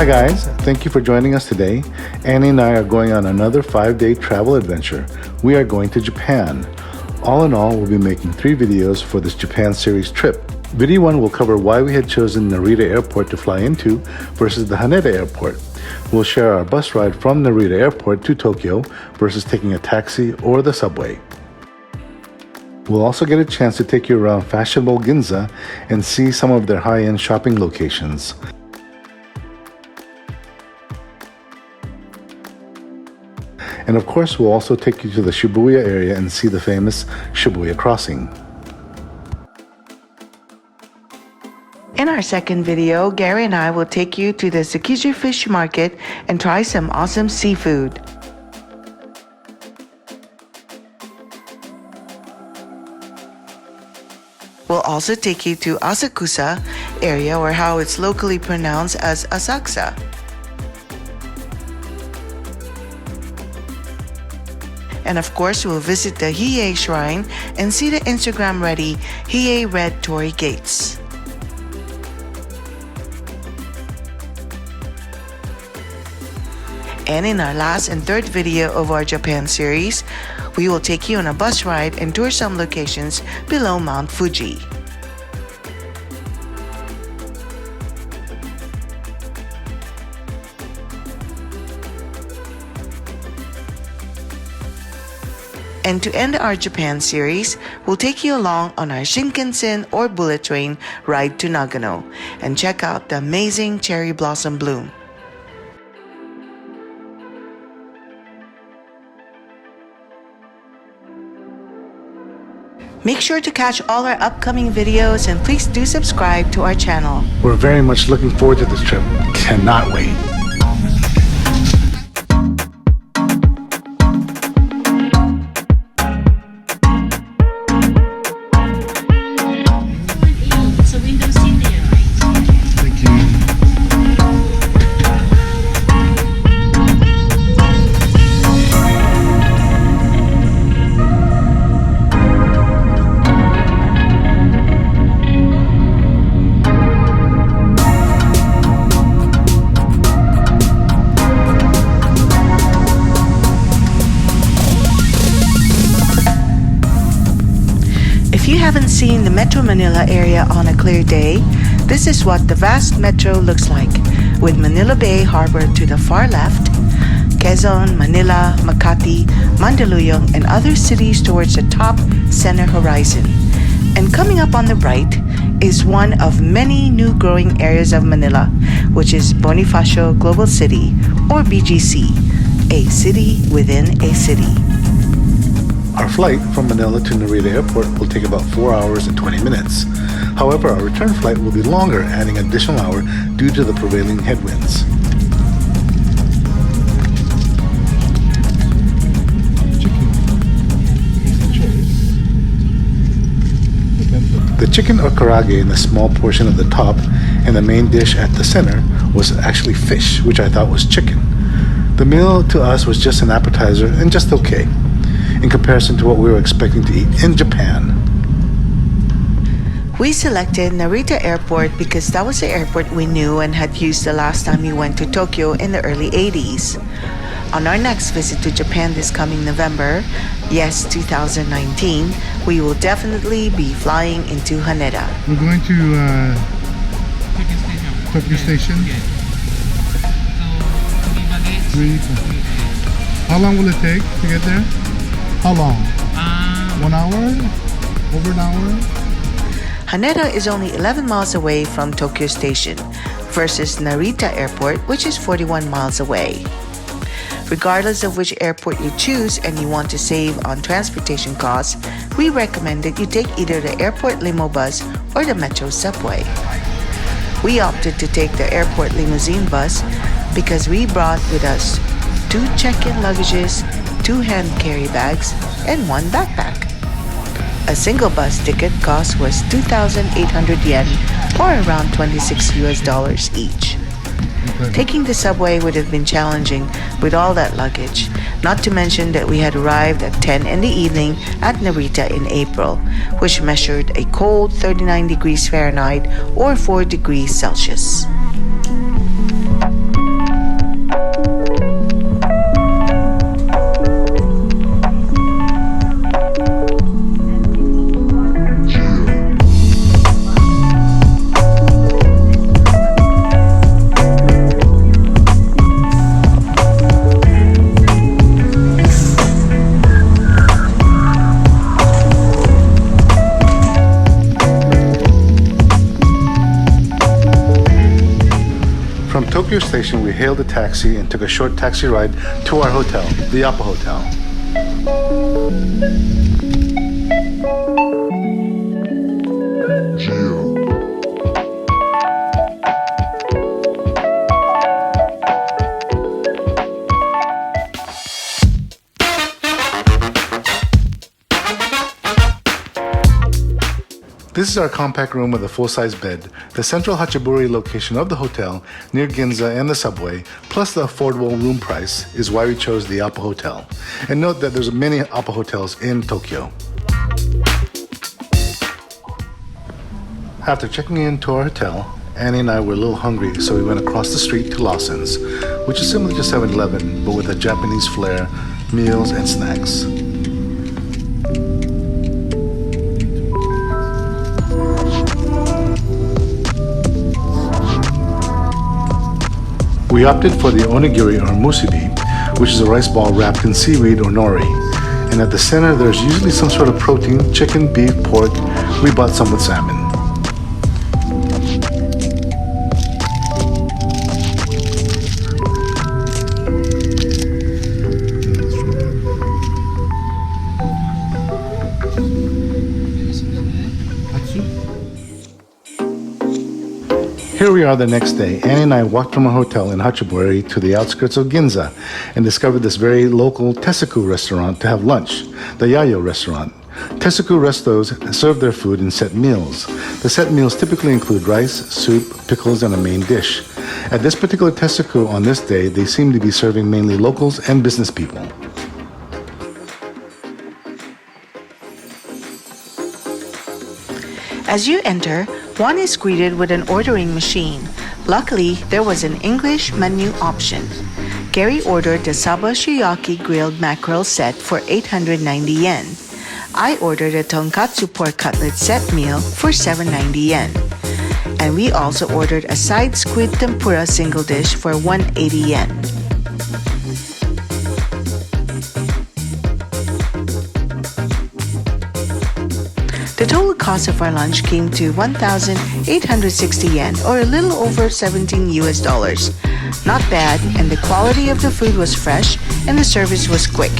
Hi guys, thank you for joining us today. Annie and I are going on another 5-day travel adventure. We are going to Japan. All in all, we'll be making 3 videos for this Japan series trip. Video 1 will cover why we had chosen Narita Airport to fly into versus the Haneda Airport. We'll share our bus ride from Narita Airport to Tokyo versus taking a taxi or the subway. We'll also get a chance to take you around fashionable Ginza and see some of their high-end shopping locations. And of course, we'll also take you to the Shibuya area and see the famous Shibuya crossing. In our second video, Gary and I will take you to the Tsukiji fish market and try some awesome seafood. We'll also take you to Asakusa area, or how it's locally pronounced as Asakusa. And of course, we'll visit the Hiei Shrine and see the Instagram-ready Hiei Red Torii Gates. And in our last and third video of our Japan series, we will take you on a bus ride and tour some locations below Mount Fuji. And to end our Japan series, we'll take you along on our Shinkansen or bullet train ride to Nagano and check out the amazing cherry blossom bloom. Make sure to catch all our upcoming videos and please do subscribe to our channel. We're very much looking forward to this trip. Cannot wait. If you haven't seen the Metro Manila area on a clear day, this is what the vast metro looks like, with Manila Bay Harbor to the far left, Quezon, Manila, Makati, Mandaluyong, and other cities towards the top center horizon. And coming up on the right is one of many new growing areas of Manila, which is Bonifacio Global City, or BGC, a city within a city. Our flight from Manila to Narita Airport will take about 4 hours and 20 minutes. However, our return flight will be longer, adding an additional hour due to the prevailing headwinds. The chicken or karage in the small portion at the top and the main dish at the center was actually fish, which I thought was chicken. The meal to us was just an appetizer and just okay in comparison to what we were expecting to eat in Japan. We selected Narita Airport because that was the airport we knew and had used the last time we went to Tokyo in the early 80s. On our next visit to Japan this coming November, yes, 2019, we will definitely be flying into Haneda. We're going to Tokyo Station. How long will it take to get there? How long? 1 hour? Over an hour? Haneda is only 11 miles away from Tokyo Station versus Narita Airport, which is 41 miles away. Regardless of which airport you choose and you want to save on transportation costs, we recommend that you take either the airport limo bus or the metro subway. We opted to take the airport limousine bus because we brought with us 2 check-in luggages, 2 hand carry bags, and 1 backpack. A single bus ticket cost was 2,800 yen, or around $26 each. Taking the subway would have been challenging with all that luggage, not to mention that we had arrived at 10 in the evening at Narita in April, which measured a cold 39 degrees Fahrenheit or 4 degrees Celsius. Tokyo Station, we hailed a taxi and took a short taxi ride to our hotel, the Yappa Hotel. This is our compact room with a full-size bed, the central Hachiburi location of the hotel, near Ginza and the subway, plus the affordable room price is why we chose the Appa Hotel. And note that there's many Appa hotels in Tokyo. After checking into our hotel, Annie and I were a little hungry, so we went across the street to Lawson's, which is similar to 7-Eleven, but with a Japanese flair, meals and snacks. We opted for the onigiri or musubi, which is a rice ball wrapped in seaweed or nori. And at the center, there's usually some sort of protein, chicken, beef, pork. We bought some with salmon. Here we are the next day. Annie and I walked from our hotel in Hachiburi to the outskirts of Ginza and discovered this very local Tesuku restaurant to have lunch, the YAYOI restaurant. Tesuku restos serve their food in set meals. The set meals typically include rice, soup, pickles, and a main dish. At this particular Tesuku on this day, they seem to be serving mainly locals and business people. As you enter, one is greeted with an ordering machine. Luckily, there was an English menu option. Gary ordered the Saba Shiyaki grilled mackerel set for 890 yen. I ordered a tonkatsu pork cutlet set meal for 790 yen. And we also ordered a side squid tempura single dish for 180 yen. The total cost of our lunch came to 1,860 yen, or a little over $17 US. Not bad, and the quality of the food was fresh and the service was quick.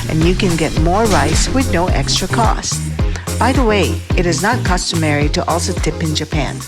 And you can get more rice with no extra cost. By the way, it is not customary to also tip in Japan.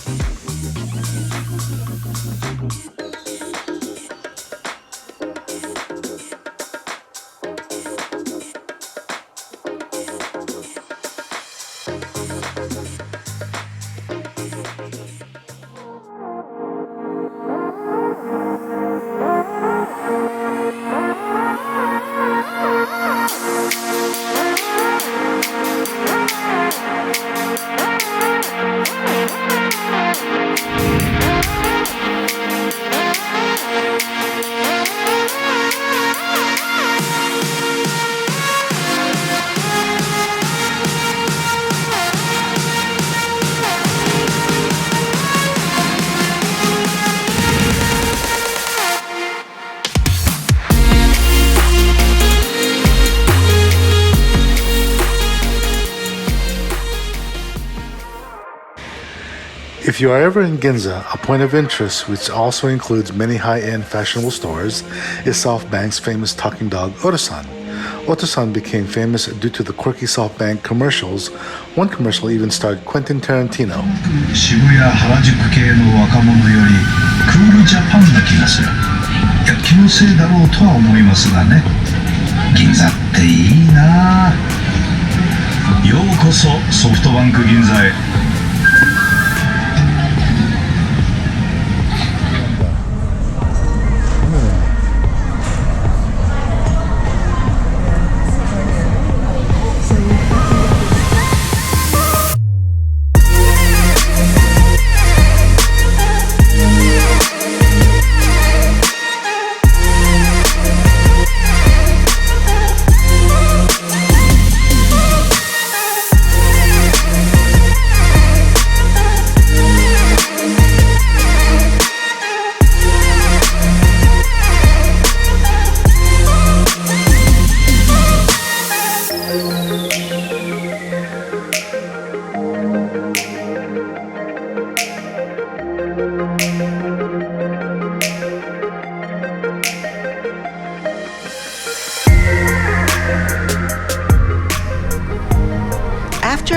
If you are ever in Ginza, a point of interest, which also includes many high-end fashionable stores, is SoftBank's famous talking dog, Otosan. Otosan became famous due to the quirky SoftBank commercials. One commercial even starred Quentin Tarantino. Shibuya 原宿系の若者よりクールジャパンな気がする。いや、気のせいだろうとは思いますがね。銀座っていいなあ。ようこそソフトバンク銀座へ。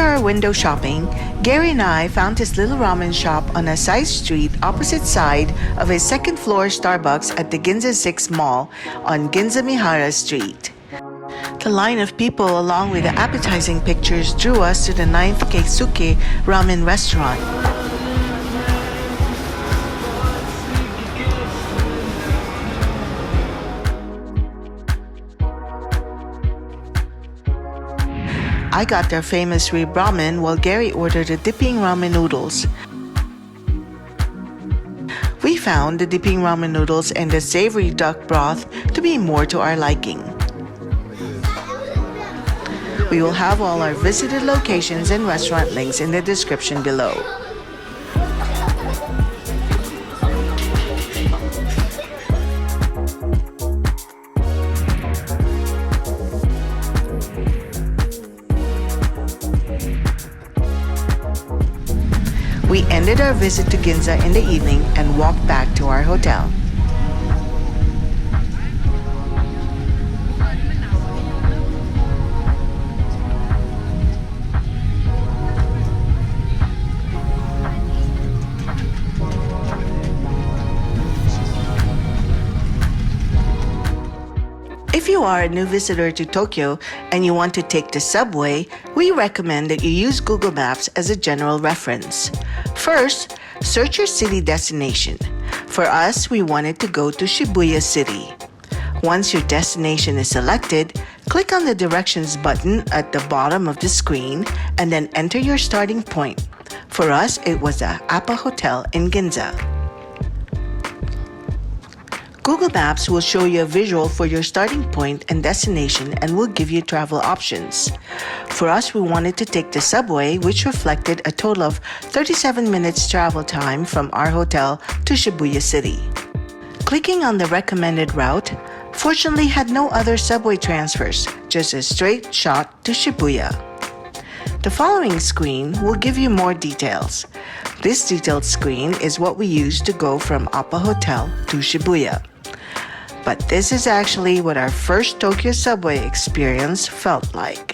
our window shopping, Gary and I found this little ramen shop on a side street opposite side of a second-floor Starbucks at the Ginza 6 Mall on Ginza Mihara Street. The line of people along with the appetizing pictures drew us to the 9th Keisuke Ramen restaurant. I got their famous rib ramen while Gary ordered the dipping ramen noodles. We found the dipping ramen noodles and the savory duck broth to be more to our liking. We will have all our visited locations and restaurant links in the description below. We ended our visit to Ginza in the evening and walked back to our hotel. If you are a new visitor to Tokyo and you want to take the subway, we recommend that you use Google Maps as a general reference. First, search your city destination. For us, we wanted to go to Shibuya City. Once your destination is selected, click on the directions button at the bottom of the screen and then enter your starting point. For us, it was the Appa Hotel in Ginza. Google Maps will show you a visual for your starting point and destination and will give you travel options. For us, we wanted to take the subway, which reflected a total of 37 minutes travel time from our hotel to Shibuya City. Clicking on the recommended route, fortunately had no other subway transfers, just a straight shot to Shibuya. The following screen will give you more details. This detailed screen is what we use to go from Appa Hotel to Shibuya. But this is actually what our first Tokyo subway experience felt like.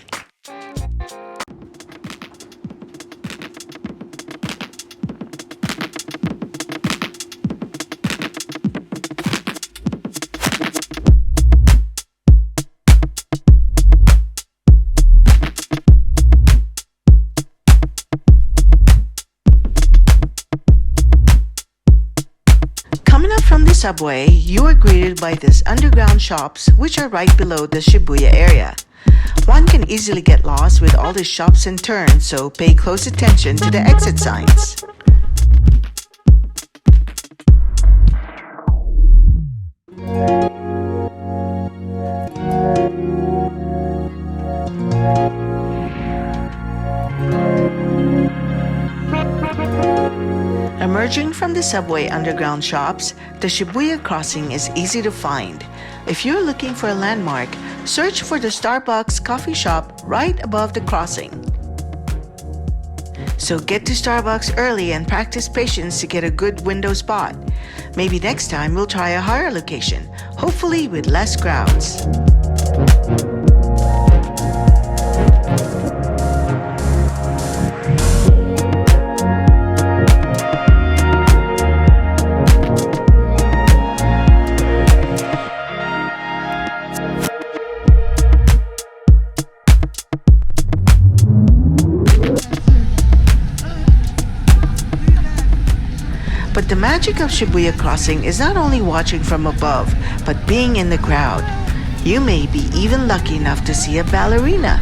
From the subway, you are greeted by these underground shops which are right below the Shibuya area. One can easily get lost with all the shops and turns, so pay close attention to the exit signs. Emerging from the subway underground shops, the Shibuya crossing is easy to find. If you're looking for a landmark, search for the Starbucks coffee shop right above the crossing. So get to Starbucks early and practice patience to get a good window spot. Maybe next time we'll try a higher location, hopefully with less crowds. But the magic of Shibuya Crossing is not only watching from above, but being in the crowd. You may be even lucky enough to see a ballerina.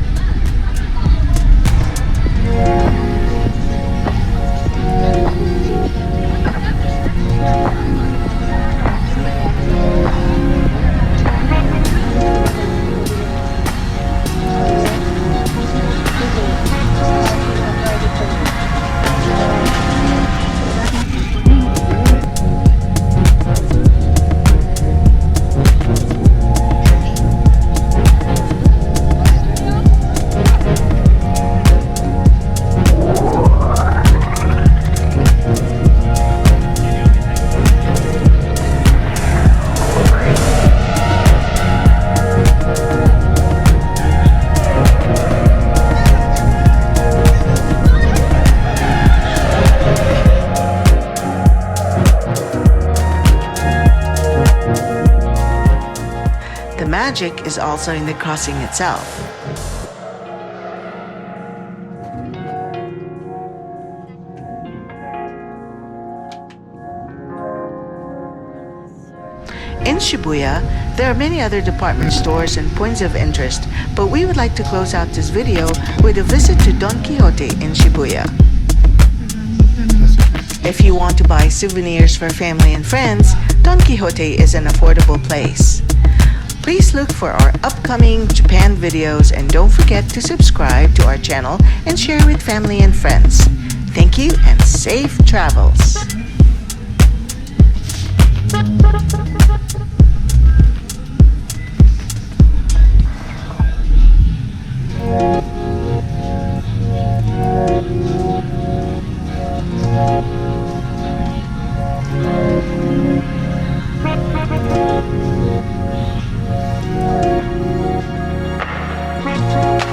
magic is also in the crossing itself. In Shibuya, there are many other department stores and points of interest, but we would like to close out this video with a visit to Don Quijote in Shibuya. If you want to buy souvenirs for family and friends, Don Quijote is an affordable place. Please look for our upcoming Japan videos and don't forget to subscribe to our channel and share with family and friends. Thank you and safe travels!